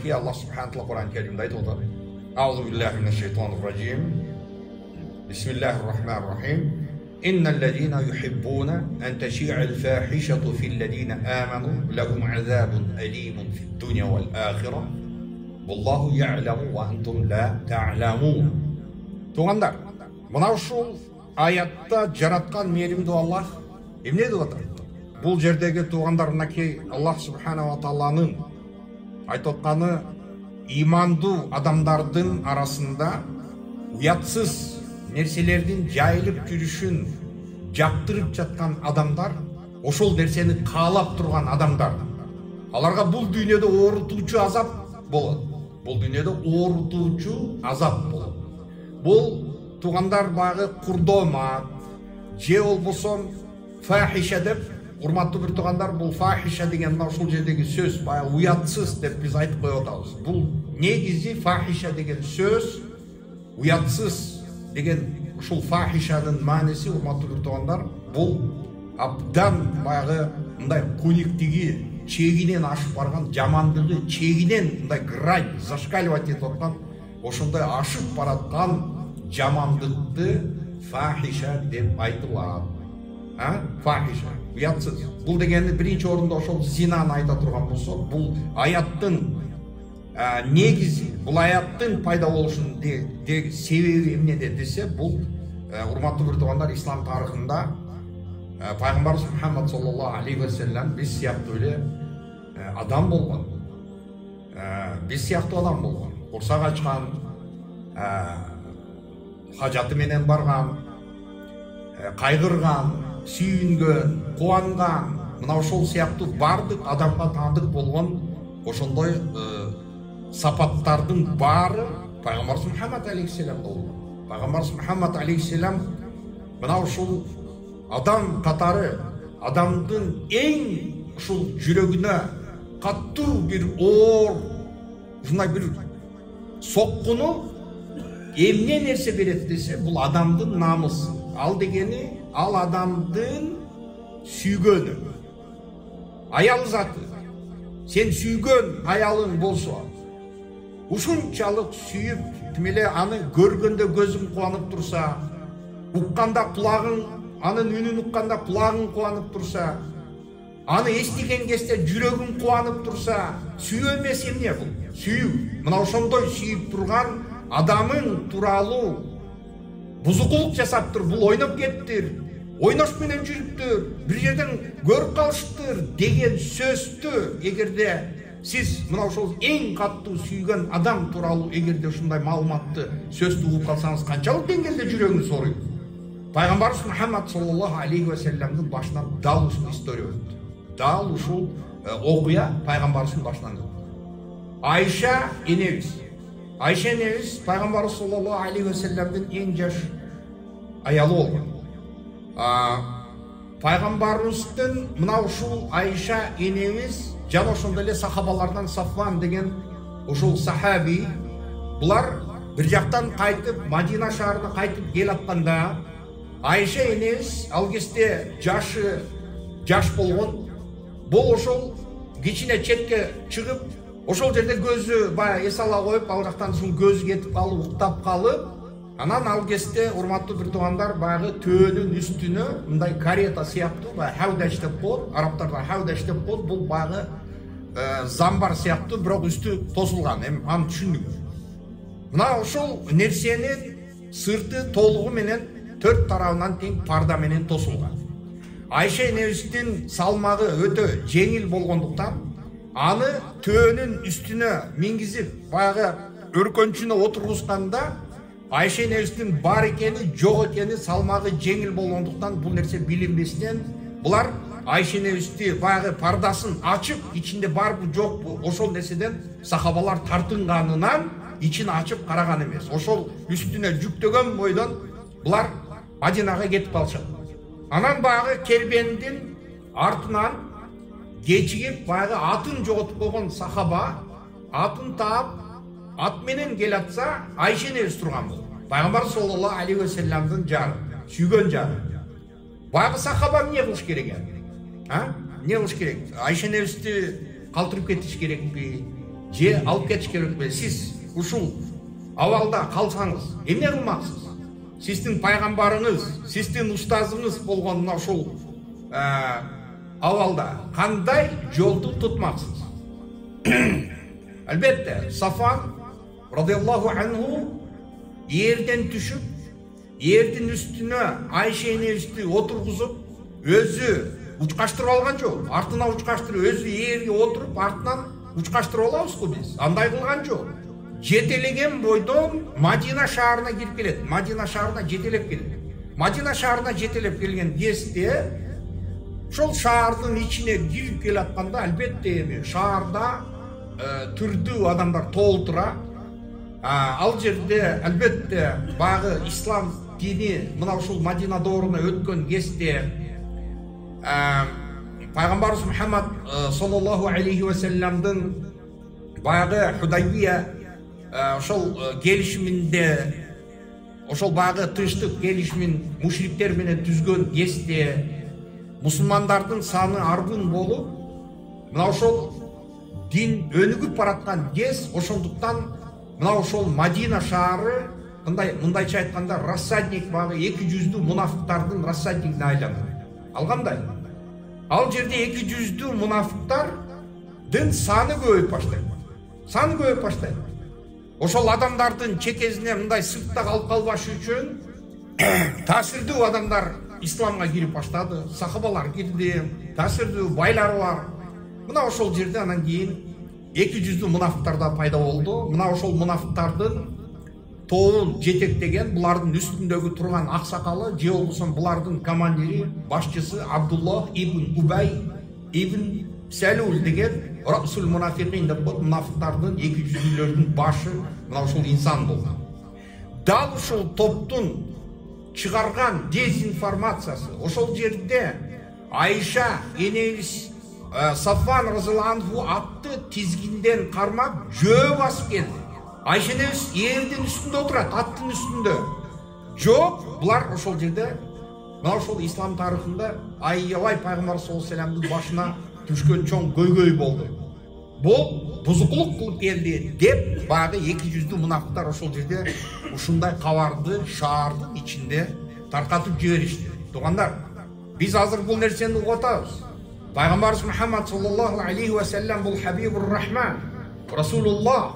ки Аллах субхана тағала Құран кәрімде айтып отыр. Аузу биллахи минаш шайтанир ражим. Бисмиллахир рахманир рахим. Innal ladina yuhibbuna an tashi'al fahishatu fil ladina amanu lahum azabun alimun fid dunya wal akhirah. Wallahu ya'lamu wa antum la ta'lamun. Туғандар, мынау ушул аятта жараткан мейірімді Аллах эмне деп атат? Бул жердеги туғандар мынакей Аллах субхана ва тааланын айтып атканы имандуу адамдардын арасында уятсыз нерселердин жайылып жүрүшүн жактырып жаткан адамдар, ошол нерсени каалап турган адамдар. Аларга бул дүйнөдө оорутуучу азап болот. Бул дүйнөдө оорутуучу азап болот. Бул туғандар багы курдома, же болбосо фахиша деп, урматтуу бир туғандар, бул фахиша деген мына ушул жердеги сөз баягы уятсыз деп биз айтып коюп атабыз. Бул негизи фахиша деген сөз уятсыз деген ушул фахишанын мааниси, урматтуу бир туғандар, бул абдан баягы мындай кониктиги чегинен ашып барган, жамандыгы чегинен мындай грань зашкаливать этип аткан, ошондой ашып бараткан жамандыкты фахиша деп айтылат. Фахиша, уятсыз. Бул дегенди биринчи орунда ошол зинаны айта турган болсо, бул аяттын негизи, бул аяттын пайда болушунун себеби эмнеде десе, бул урматтуу бир туғандар, ислам тарыхында пайгамбарыбыз Мухаммад саллаллаху алейхи ва саллям биз сыяктуу эле адам болгон. Биз сыяктуу адам болгон. Курсак ачкан, хажаты менен барган, кайгырган, сүйүнгөн, кубанган, мына ошол сыяктуу бардык адамга таандык болгон ошондой сапаттардын баары пайгамбарыбыз Мухаммад алейхиссалам болгон. Пайгамбарыбыз Мухаммад алейхиссалам мына ушул адам катары, адамдын эң ушул жүрөгүнө каттуу бир оор, ушундай бир соккуну эмне нерсе берет десе, бул адамдын намысы. Ал дегени, ал адамдын сүйгөнү. Аял заты. Сен сүйгөн аялың болсо, ушунчалык сүйүп, тимеле аны көргөндө көзүң кубанып турса, укканда кулагың, анын үнүн укканда кулагың кубанып турса, аны эстеген кезде жүрөгүң кубанып турса, сүйүү эмес эмне бул? Сүйүү. Мына ошондой сүйүп турган адамың тууралуу бузукулук жасаптыр, бул ойноп кеттир, ойнош менен жүрүптүр, бир жерден көрүп калыштыр деген сөздү эгерде сиз мына ошол эң каттуу сүйгөн адам тууралуу эгерде ушундай маалыматты сөздү угуп калсаңыз, канчалык деңгээлде жүрөгүңүз ооруйт? Пайгамбарыбыз Мухаммад саллаллаху алейхи ва салламдын башынан дал ушул история өттү. Дал ушул окуя пайгамбарыбыздын башынан өттү. Айша энебиз пайгамбарыбыз саллаллаху алейхи ва салламдын эң жаш аялы болгон. Пайгамбарыбыздын мына ушул Айша энебиз жана ошондой эле сахабалардан Сафван деген ушул сахаби, булар бир жактан кайтып Мадина шаарына кайтып келатканда, Айша энебиз ал кезде жаш болгон. Бул ошол кичине четке чыгып, ошол жерде көзү баягы эс ала коюп, ал жактан ушул көзү кетип калып, уктап калып, анан ал кезде урматтуу бир туғандар баягы төөнүн үстүнө мындай карета сыяктуу, баягы хаудаш деп коет, арабтарда хаудаш деп коет, бул баягы замбар сыяктуу, бирок үстү тосулган, эми аны түшүндүк. Мына ошол нерсенин сырты толугу менен 4 тарабынан тең парда менен тосулган. Айша энебиздин салмагы өтө жеңил болгондуктан, аны төөнүн үстүнө мингизип, баягы өркөнчүнө отургузганда, Айша энебиздин бар экени, жок экени, салмагы жеңил болгондуктан бул нерсе билинбестен, булар Айша энебизди баягы пардасын ачып, ичинде барбы жокпу, ошол нерседен сахабалар тартынганынан ичин ачып караган эмес. Ошол үстүнө жүктөгөн бойдон булар Мадинага кетип калышат. Анан баягы кербендин артынан кечигип баягы атын жоготуп койгон сахаба атын таап ат менен келатса, Айша энебиз турган болот. Пайгамбар саллаллаху алейхи ва салламдын жары, сүйгөн жары. Баягы сахаба эмне кылыш керек экен? Эмне кылыш керек? Айша энебизди калтырып кетиш керекпи? же алып кетиш керек бе? Сиз ушул абалда калсаңыз эмне кылмаксыз? Сиздин пайгамбарыңыз, сиздин устазыңыз болгон мына ушул абалда кандай жолду тутмаксыз? Албетте, Сафан радиаллаху анху ерден түшүп, ердин үстүнө Айша энебизди отургузуп, өзү учкаштырып алган жок. Артына учкаштырып, өзү ерге отуруп, артынан учкаштырып алабызбы биз? Андай кылган жок. Жетелеген бойдон Мадина шаарына кирип келет. Мадина шаарына жетелеп келет. Мадина шаарына жетелеп келген кезде ошол шаардын ичине кирип келатканда, албетте эми шаарда түрдүү адамдар толтура. Ал жерде албетте багы ислам дини мына ушул Мадина дооруна өткөн кезде пайгамбарыбыз Мухаммад саллаллаху алейхи ва салламдын багы Худайбия ошол келишиминде, ошол багы тынчтык келишимин мушриктер менен түзгөн кезде мусулмандардын саны аргын болуп, мына ошол дин өнүгүп бараткан кез, ошондуктан мына ошол Мадина шаары мындайча айтканда рассадник багы 200 мунафыктардын рассаднигине айланды. Ал кандай? Ал жерде 200 мунафыктардын саны көбөйүп баштайт. Саны көбөйүп баштайт. Ошол адамдардын чекесине мындай сыртта калып калбаш үчүн таасирдүү адамдар исламга кирип баштады. Сахабалар кирди, таасирдүү байлар бар. Мына ошол жерде анан кийин 200 мунафыктар да пайда болду. Мына ошол мунафыктардын тобун жетектеген, булардын үстүндөгү турган аксакалы, же болбосо булардын командири, башчысы Абдуллах ибн Убай ибн Салул деген Расул мунафикин деп коет. Мунафыктардын 200-лөрдүн башы мына ушул инсан болгон. Дал ушул топтун чыгарган дезинформациясы, ошол жерде Айша энебиз Сафан разияллаху анху атты тизгинден кармап жөө басып келди. Айша энебиз эрдин үстүндө отурат, аттын үстүндө. Жок, булар ошол жерде мына ошол ислам тарыхында аябай пайгамбар саллаллаху алейхи ва салламдын башына түшкөн чоң көйгөй болду. Бул бузукулук кылып келди деп багы 200 мунафыктар ошол жерде ушундай кабарды шаардын ичинде таркатып жиберишти. Туугандар, биз азыр бул нерсени угуп атабыз. Пайгамбарыбыз Мухаммад саллаллаху алейхи ва саллям бул Хабибур Рахман, Расулуллах,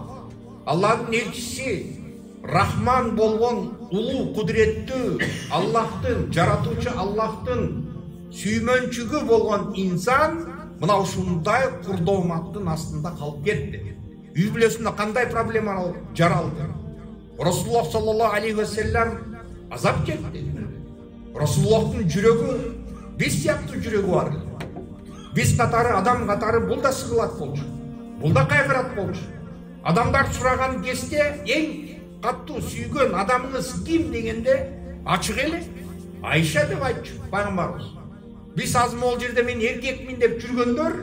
Аллахтын элчиси, Рахман болгон улуу кудуреттүү Аллахтын, жаратуучу Аллахтын сүймөнчүгү болгон инсан мына ушундай курдооматтын астында калып кетти. Үй бүлөсүндө кандай проблема жаралды? Расулуллах саллаллаху алейхи ва саллям азап чекти. Расулуллахтын жүрөгү биз сыяктуу жүрөгү бар. Биз катары, адам катары бул да сыгылат болчу. Бул да кайгырат болчу. Адамдар сураган кезде эң каттуу сүйгөн адамыңыз ким дегенде ачык эле Айша деп айтчу пайгамбарыбыз. Биз азыр могул жерде мен эркекмин деп жүргөндөр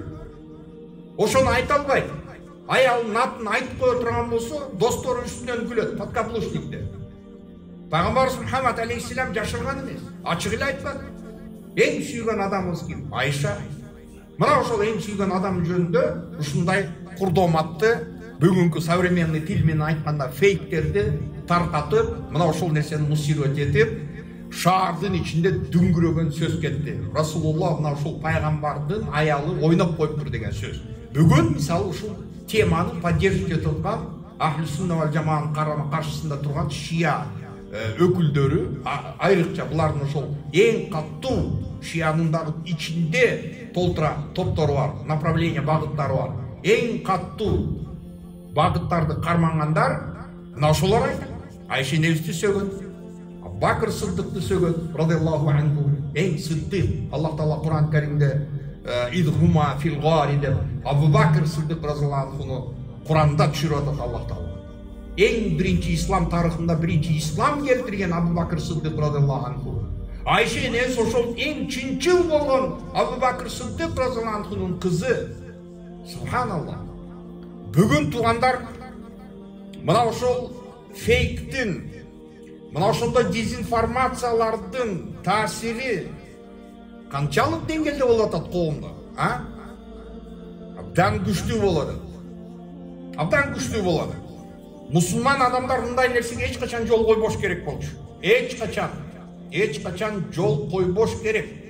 ошону айта албайт. Аялдын атын айтып кое турган болсо, достору үстүнөн күлөт, подкаблучникте. Пайгамбарыбыз Мухаммад алейхиссалам жашырган эмес, ачык эле айтпады. Эң сүйгөн адамыңыз ким? Айша. Мына ошол эң сүйгөн адам жөнүндө ушундай курдооматты бүгүнкү современный тил менен айтканда фейктерди таркатып, мына ошол нерсени мусирет этип, шаардын ичинде дүңгүрөгөн сөз кетти. Расулуллах мына ушул пайгамбардын аялы ойноп коюптур деген сөз. Бүгүн мисалы ушул теманы поддерживать этип аткан Ахли сунна вал жамаанын каршысында турган шия өкүлдөрү, айрыкча булардын ошол эң каттуу шиянын дагы ичинде толтура топтору бар, направление багыттары бар. Эң каттуу багыттарды кармангандар мына ошолор айтат. Айша энебизди сөгөт, Бакыр Сыддыкты сөгөт, радиаллаху анху, эң сыддык. Аллах Таала Кур'ан Каримде идхума фил гари деп Абу Бакыр Сыддык разияллаху анхуну Кур'анда түшүрүп атат Аллах Таала. Эң биринчи ислам тарыхында биринчи ислам келтирген Абу Бакыр Сыддык радиаллаху анху. Айша энебиз ошол эң чынчыл болгон Абу Бакыр Сыддык разияллаху анхунун кызы. Субханаллах. Бүгүн туугандар мына ошол фейктин, мына ошондой дезинформациялардын таасири канчалык деңгээлде болуп атат коомдо? Абдан күчтүү болуп атат. абдан күчтүү болот. Мусулман адамдар мындай нерсеге эч качан жол койбош керек болчу. Эч качан жол койбош керек.